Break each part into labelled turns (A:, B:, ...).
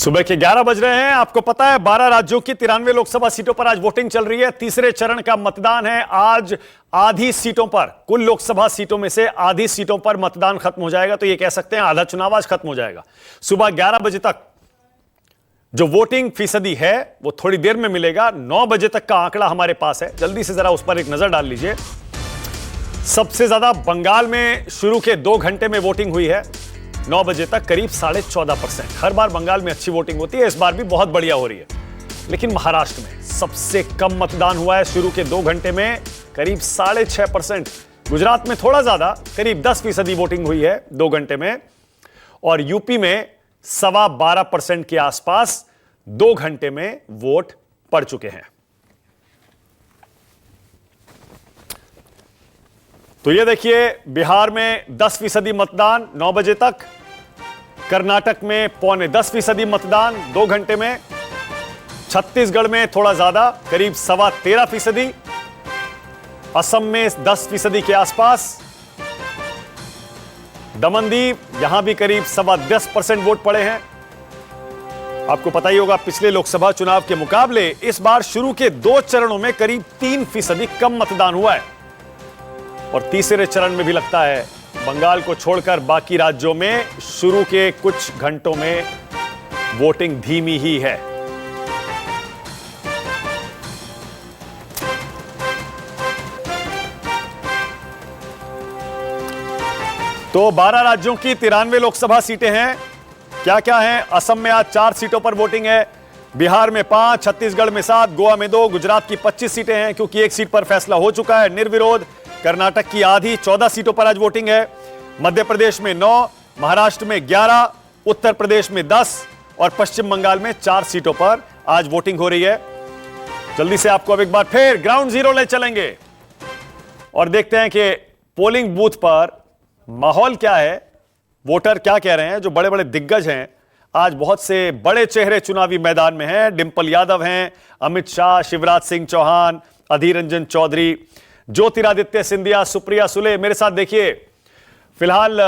A: सुबह के 11 बज रहे हैं। आपको पता है 12 राज्यों की 93 लोकसभा सीटों पर आज वोटिंग चल रही है। तीसरे चरण का मतदान है आज। आधी सीटों पर, कुल लोकसभा सीटों में से आधी सीटों पर मतदान खत्म हो जाएगा, तो ये कह सकते हैं आधा चुनाव आज खत्म हो जाएगा। सुबह 11 बजे तक जो वोटिंग फीसदी है वो थोड़ी देर में मिलेगा। 9 बजे तक का आंकड़ा हमारे पास है, जल्दी से जरा उस पर एक नजर डाल लीजिए। सबसे ज्यादा बंगाल में शुरू के 2 घंटे में वोटिंग हुई है। 9 बजे तक करीब 14.5%। हर बार बंगाल में अच्छी वोटिंग होती है, इस बार भी बहुत बढ़िया हो रही है। लेकिन महाराष्ट्र में सबसे कम मतदान हुआ है शुरू के 2 घंटे में, करीब 6.5%। गुजरात में थोड़ा ज्यादा, करीब 10% वोटिंग हुई है 2 घंटे में। और यूपी में 12.25% के आसपास 2 घंटे में वोट पड़ चुके हैं। तो ये देखिए, बिहार में 10% मतदान 9 बजे तक, कर्नाटक में 9.25% मतदान 2 घंटे में, छत्तीसगढ़ में थोड़ा ज्यादा, करीब 13.25%, असम में 10% के आसपास, दमनदीप यहां भी करीब 10% वोट पड़े हैं। आपको पता ही होगा पिछले लोकसभा चुनाव के मुकाबले इस बार शुरू के 2 चरणों में करीब 3% कम मतदान हुआ है। और तीसरे चरण में भी लगता है बंगाल को छोड़कर बाकी राज्यों में शुरू के कुछ घंटों में वोटिंग धीमी ही है। तो 12 राज्यों की 93 लोकसभा सीटें हैं। क्या क्या हैं? असम में आज 4 सीटों पर वोटिंग है, बिहार में 5, छत्तीसगढ़ में 7, गोवा में 2, गुजरात की 25 सीटें हैं क्योंकि एक सीट पर फैसला हो चुका है निर्विरोध। कर्नाटक की आधी 14 सीटों पर आज वोटिंग है, मध्य प्रदेश में 9, महाराष्ट्र में 11, उत्तर प्रदेश में 10 और पश्चिम बंगाल में 4 सीटों पर आज वोटिंग हो रही है। जल्दी से आपको अब एक बार फिर ग्राउंड जीरो ले चलेंगे और देखते हैं कि पोलिंग बूथ पर माहौल क्या है, वोटर क्या कह रहे हैं। जो बड़े बड़े दिग्गज हैं, आज बहुत से बड़े चेहरे चुनावी मैदान में हैं। डिंपल यादव हैं, अमित शाह, शिवराज सिंह चौहान, अधीर रंजन चौधरी, ज्योतिरादित्य सिंधिया, सुप्रिया सुले। मेरे साथ देखिए, फिलहाल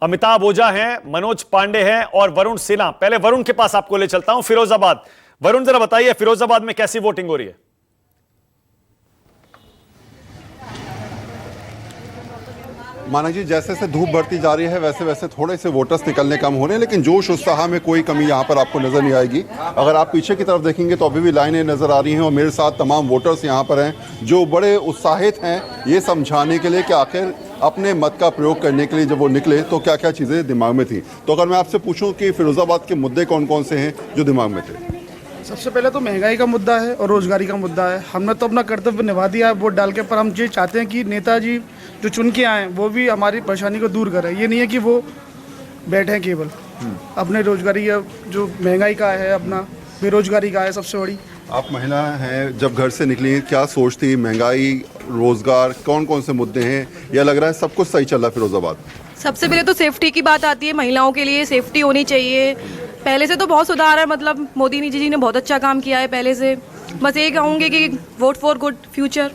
A: अमिताभ ओझा हैं, मनोज पांडे हैं और वरुण सिन्हा। पहले वरुण के पास आपको ले चलता हूं, फिरोजाबाद। वरुण, जरा बताइए फिरोजाबाद में कैसी वोटिंग हो रही है?
B: माना जी, जैसे जैसे धूप बढ़ती जा रही है वैसे वैसे थोड़े से वोटर्स निकलने कम हो रहे हैं, लेकिन जोश उत्साह में कोई कमी यहाँ पर आपको नज़र नहीं आएगी। अगर आप पीछे की तरफ देखेंगे तो अभी भी लाइनें नज़र आ रही हैं और मेरे साथ तमाम वोटर्स यहाँ पर हैं जो बड़े उत्साहित हैं ये समझाने के लिए कि आखिर अपने मत का प्रयोग करने के लिए जब वो निकले तो क्या क्या चीज़ें दिमाग में थी। तो अगर मैं आपसे पूछूँ कि फिरोज़ाबाद के मुद्दे कौन कौन से हैं जो दिमाग में थे?
C: सबसे पहले तो महंगाई का मुद्दा है और रोजगारी का मुद्दा है। हमने तो अपना कर्तव्य निभा दिया है वोट डाल के, पर हम ये चाहते हैं कि नेताजी जो चुन के आए वो भी हमारी परेशानी को दूर करें। ये नहीं है कि वो बैठे हैं केवल, अपने रोजगारी जो महंगाई का है, अपना बेरोजगारी का है सबसे बड़ी।
B: आप महिला हैं, जब घर से निकली क्या सोच थी? महंगाई, रोजगार, कौन कौन से मुद्दे हैं? या लग रहा है सब कुछ सही चल रहा है फिरोजाबाद?
D: सबसे पहले तो सेफ्टी की बात आती है। महिलाओं के लिए सेफ्टी होनी चाहिए। पहले से तो बहुत सुधार है, मतलब मोदी जी ने बहुत अच्छा काम किया है पहले से। बस ये कहूँगी कि वोट फॉर गुड फ्यूचर।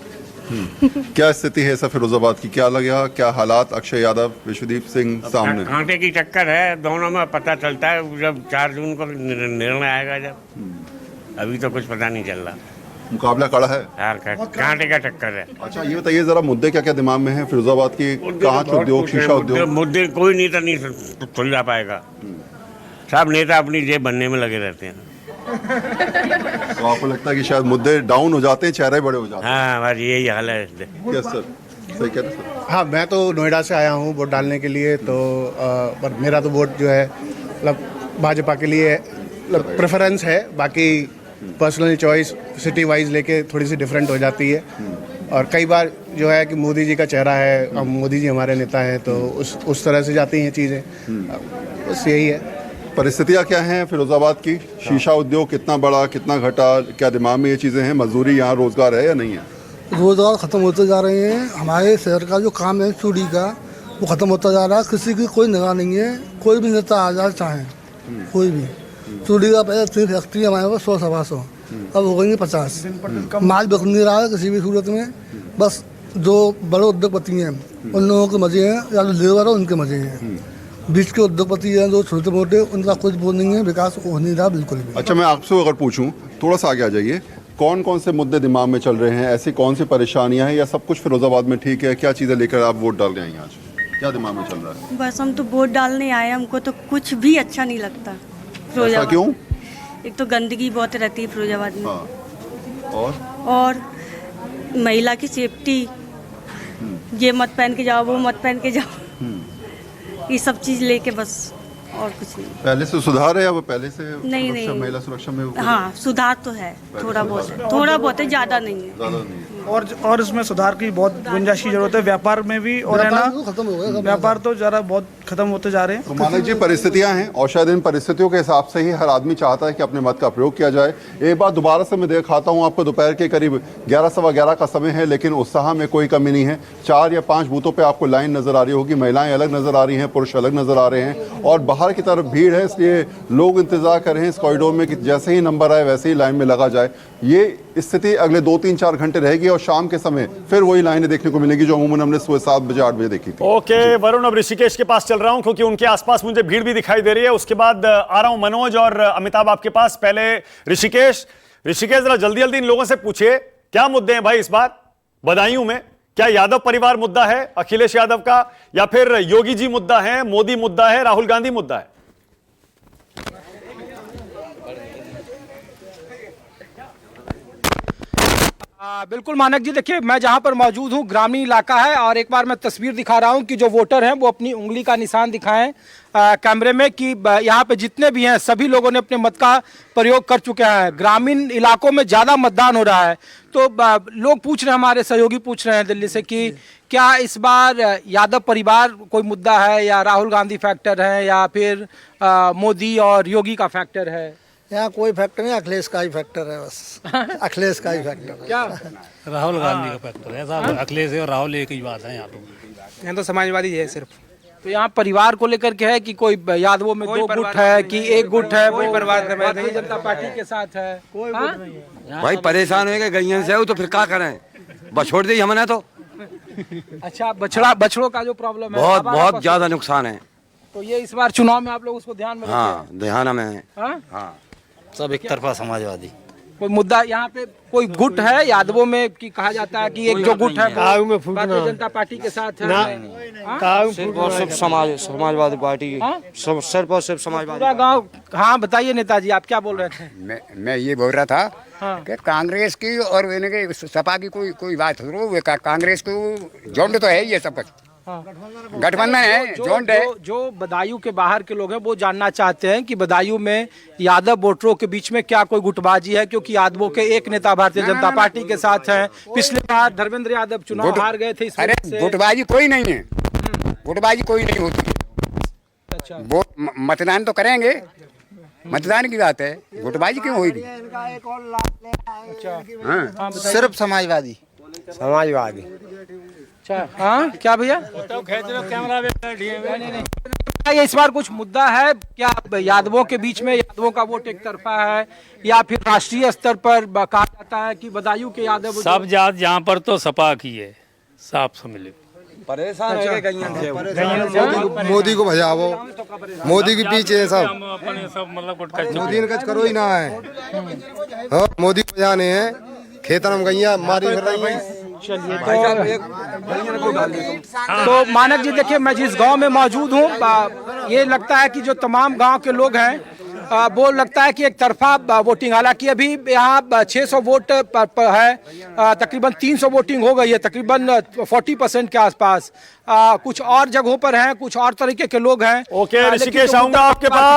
B: क्या स्थिति है सब फिरोजाबाद की? क्या लगा, क्या हालात अक्षय यादव, विश्वदीप सिंह सामने?
E: कांटे की टक्कर है दोनों में, पता चलता है जब 4 जून को निर्णय आएगा जब। अभी तो कुछ पता नहीं चल रहा,
B: मुकाबला कड़ा है
E: यार, कांटे का टक्कर है।
B: अच्छा ये बताइए जरा, मुद्दे क्या क्या दिमाग में है फिरोजाबाद की? कांच उद्योग, शीशा उद्योग,
E: मुद्दे कोई नेता नहीं सुलझा पाएगा। सब नेता अपनी जेब बनने में लगे रहते हैं।
B: तो आपको लगता है कि शायद मुद्दे डाउन हो जाते हैं, चेहरे बड़े हो जाते हैं?
E: हाँ, बस यही हाल है।
B: यस सर, सही कह रहे हैं सर।
F: हाँ, मैं तो नोएडा से आया हूँ वोट डालने के लिए, तो पर मेरा तो वोट जो है मतलब भाजपा के लिए प्रेफरेंस है। बाकी पर्सनल चॉइस सिटी वाइज लेके थोड़ी सी डिफरेंट हो जाती है। और कई बार जो है कि मोदी जी का चेहरा है, मोदी जी हमारे नेता हैं, तो उस तरह से जाती हैं चीज़ें। बस यही है।
B: परिस्थितियाँ क्या हैं फिरोजाबाद की? शीशा उद्योग कितना बढ़ा, कितना घटा, क्या दिमाग में ये चीज़ें हैं? मजदूरी, यहाँ रोजगार है या नहीं है?
G: रोजगार ख़त्म होते जा रहे हैं। हमारे शहर का जो काम है चूड़ी का, वो ख़त्म होता जा रहा है। किसी की कोई निगाह नहीं है, कोई भी नेता आ जाए चाहे कोई भी। चूड़ी का पहले 3 फैक्ट्री हमारे पास 100-125, अब हो गई 50। माल बिक नहीं रहा है किसी भी सूरत में। बस जो बड़े उद्योगपति हैं उन लोगों के मजे हैं, या जो लेबर है उनके मजे हैं। बीच के उद्योगपति हैं जो छोटे मोटे, उनका कुछ वो नहीं है, विकास हो नहीं रहा बिल्कुल भी।
B: अच्छा, मैं आपसे अगर पूछूं, थोड़ा सा आगे आ जाइए, कौन कौन से मुद्दे दिमाग में चल रहे हैं, ऐसी कौन सी परेशानियां हैं, या सब कुछ फिरोजाबाद में ठीक है? क्या चीज़ें लेकर आप वोट डालने आई हैं आज? क्या दिमाग में चल रहा है?
H: बस हम तो वोट डालने आए, हमको तो कुछ भी अच्छा नहीं लगता
B: ऐसा
H: फिरोजाबाद।
B: क्यों?
H: एक तो गंदगी बहुत रहती है फिरोजाबाद में,
B: हाँ।
H: और महिला की सेफ्टी, ये मत पहन के जाओ, वो मत पहन के जाओ, ये सब चीज़ लेके बस, और कुछ नहीं।
B: पहले से सुधार है या वो पहले से
H: नहीं,
B: सुरक्षा,
H: नहीं।
B: महिला सुरक्षा में
H: हाँ, सुधार तो है, थोड़ा बहुत है, थोड़ा बहुत है, ज़्यादा नहीं है।
B: ज़्यादा नहीं है।
C: और इसमें सुधार की बहुत गुंजाइश की जरूरत है, व्यापार में भी, और है
G: व्यापार तो
C: ना,
G: खत्म हो गया,
C: व्यापार तो ज़रा बहुत खत्म होते जा रहे हैं।
B: तो मानक जी, परिस्थितियां हैं और शायद इन परिस्थितियों के हिसाब से ही हर आदमी चाहता है कि अपने मत का प्रयोग किया जाए। एक बार दोबारा से मैं दिखाता हूं आपको, दोपहर के करीब 11 सवा 11 का समय है, लेकिन उत्साह में कोई कमी नहीं है। 4 या 5 बूथों पे आपको लाइन नजर आ रही होगी, महिलाएं अलग नजर आ रही हैं, पुरुष अलग नजर आ रहे हैं, और बाहर की तरफ भीड़ है, इसलिए लोग इंतजार कर रहे हैं इस कॉरिडोर में कि जैसे ही नंबर आए वैसे ही लाइन में लगा जाए। ये स्थिति अगले 2-3-4 घंटे रहेगी और शाम के समय फिर वही लाइनें देखने को मिलेगी जो अमूमन हमने सुबह 7 बजे 8 बजे देखी थी।
A: ओके वरुण, अब ऋषिकेश के पास चल रहा हूं क्योंकि उनके आसपास मुझे भीड़ भी दिखाई दे रही है। उसके बाद आ रहा हूं मनोज और अमिताभ आपके पास। पहले ऋषिकेश, जरा जल्दी जल्दी इन लोगों से पूछिए क्या मुद्दे हैं भाई इस बार बदायूं में? क्या यादव परिवार मुद्दा है, अखिलेश यादव का, या फिर योगी जी मुद्दा है, मोदी मुद्दा है, राहुल गांधी मुद्दा है?
I: बिल्कुल मानक जी, देखिए मैं जहां पर मौजूद हूं ग्रामीण इलाका है, और एक बार मैं तस्वीर दिखा रहा हूं कि जो वोटर हैं वो अपनी उंगली का निशान दिखाएं कैमरे में कि यहां पे जितने भी हैं सभी लोगों ने अपने मत का प्रयोग कर चुके हैं। ग्रामीण इलाकों में ज़्यादा मतदान हो रहा है, तो लोग पूछ रहे हैं, हमारे सहयोगी पूछ रहे हैं दिल्ली से कि क्या इस बार यादव परिवार कोई मुद्दा है, या राहुल गांधी फैक्टर है, या फिर मोदी और योगी का फैक्टर है?
G: यहाँ कोई फैक्टर नहीं, अखिलेश का ही फैक्टर है बस। अखिलेश का ही फैक्टर है।
I: क्या
J: राहुल गांधी का फैक्टर है साहब, अखिलेश और राहुल एक ही बात है यहाँ पे।
I: यहाँ तो समाजवादी है सिर्फ। तो यहाँ परिवार को लेकर के है कि कोई यादवों में 2 गुट है कि एक गुट है, वो भारतीय जनता पार्टी के साथ है?
K: भाई परेशान हो गए गैयन से, तो फिर क्या करें, बस छोड़ दी हमने तो।
I: अच्छा, बछड़ों का जो प्रॉब्लम है
K: बहुत ज्यादा नुकसान है,
I: तो ये इस बार चुनाव में आप लोग उसको ध्यान में?
K: हाँ ध्यान में है।
I: हाँ,
J: सब एक तरफा समाजवादी।
I: कोई मुद्दा यहाँ पे कोई गुट है यादवों में कि कहा जाता है कि एक जो गुट है भारतीय जनता पार्टी के साथ है?
K: सिर्फ और सिर्फ समाजवादी पार्टी, सिर्फ और सिर्फ समाजवादी
I: पूरा गाँव। हाँ बताइए नेताजी, आप क्या बोल रहे थे?
L: मैं ये बोल रहा था कि कांग्रेस की और सपा की कोई बात हो, कांग्रेस को झुंड तो है, ये सब कुछ गठबंधन है, झुंड है।
I: जो बदायूं के बाहर के लोग हैं वो जानना चाहते हैं कि बदायूं में यादव वोटरों के बीच में क्या कोई गुटबाजी है, क्योंकि यादवों के एक नेता भारतीय जनता पार्टी के साथ हैं। पिछले बार धर्मेंद्र यादव चुनाव हार गए थे।
L: अरे गुटबाजी कोई नहीं है, गुटबाजी कोई नहीं होती है।
I: अच्छा,
L: वो मतदान तो करेंगे, मतदान की बात है, गुटबाजी क्यों होगी?
I: अच्छा,
K: सिर्फ समाजवादी।
I: अच्छा, हाँ क्या भैया, ये इस बार कुछ मुद्दा है क्या यादवों के बीच में? यादवों का वोट एक तरफा है, या फिर राष्ट्रीय स्तर पर कहा जाता है कि बदायूं के यादव?
J: सब जात यहाँ पर तो सपा की है, साफ समझ लो।
K: परेशान हो गए गैयन से।
F: मोदी को भजाओ, मोदी के पीछे सब,
J: सब मतलब
F: मोदी ने कच करो ही ना है। हाँ, मोदी को जाने हैं, खेतन में गैया मारी फिर रही है।
I: चलिए, तो मानक जी देखिए, मैं जिस गांव में मौजूद हूँ ये लगता है कि जो तमाम गांव के लोग हैं वो लगता है कि एक तरफा वोटिंग, हालांकि अभी यहाँ 600 वोट है, तकरीबन 300 वोटिंग हो गई है, तकरीबन 40% के आसपास। कुछ और जगहों पर हैं, कुछ और तरीके के लोग हैं।
A: ओके ऋषिकेश, आऊंगा आपके पास।